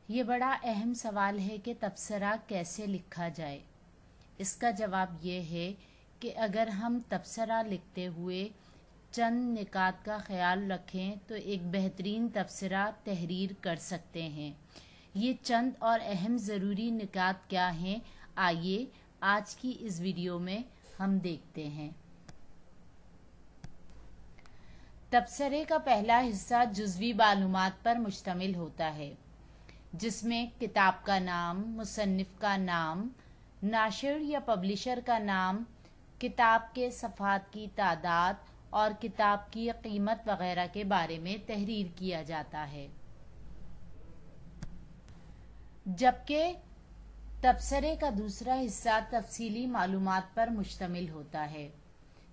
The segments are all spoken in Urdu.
یہ بڑا اہم سوال ہے کہ تبصرہ کیسے لکھا جائے۔ اس کا جواب یہ ہے کہ اگر ہم تبصرہ لکھتے ہوئے چند نکات کا خیال رکھیں تو ایک بہترین تبصرہ تحریر کر سکتے ہیں۔ یہ چند اور اہم ضروری نکات کیا ہیں، آئیے آج کی اس ویڈیو میں ہم دیکھتے ہیں۔ تبصرے کا پہلا حصہ جزوی معلومات پر مشتمل ہوتا ہے، جس میں کتاب کا نام، مصنف کا نام، ناشر یا پبلشر کا نام، کتاب کے صفحات کی تعداد اور کتاب کی قیمت وغیرہ کے بارے میں تحریر کیا جاتا ہے۔ جبکہ تبصرے کا دوسرا حصہ تفصیلی معلومات پر مشتمل ہوتا ہے،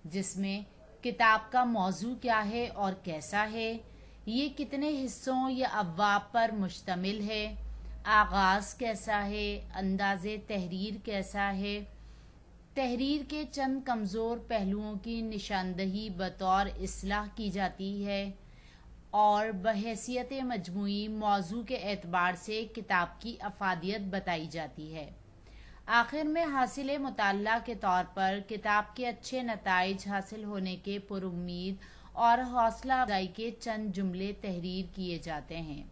جس میں کتاب کا موضوع کیا ہے اور کیسا ہے، یہ کتنے حصوں یا ابواب پر مشتمل ہے، آغاز کیسا ہے، انداز تحریر کیسا ہے، تحریر کے چند کمزور پہلوؤں کی نشاندہی بطور اصلاح کی جاتی ہے اور بحیثیت مجموعی موضوع کے اعتبار سے کتاب کی افادیت بتائی جاتی ہے۔ آخر میں حاصل مطالعہ کے طور پر کتاب کے اچھے نتائج حاصل ہونے کے پر امید اور حوصلہ افزائی کے چند جملے تحریر کیے جاتے ہیں۔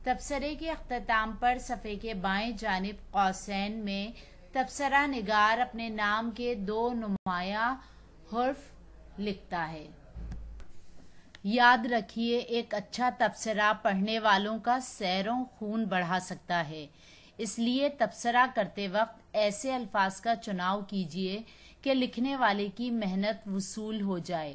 تبصرے کے اختتام پر صفحے کے بائیں جانب قوسین میں تبصرہ نگار اپنے نام کے 2 نمایاں حرف لکھتا ہے۔ یاد رکھیے، ایک اچھا تبصرہ پڑھنے والوں کا سیر و خون بڑھا سکتا ہے، اس لیے تبصرہ کرتے وقت ایسے الفاظ کا چناؤ کیجیے کہ لکھنے والے کی محنت وصول ہو جائے۔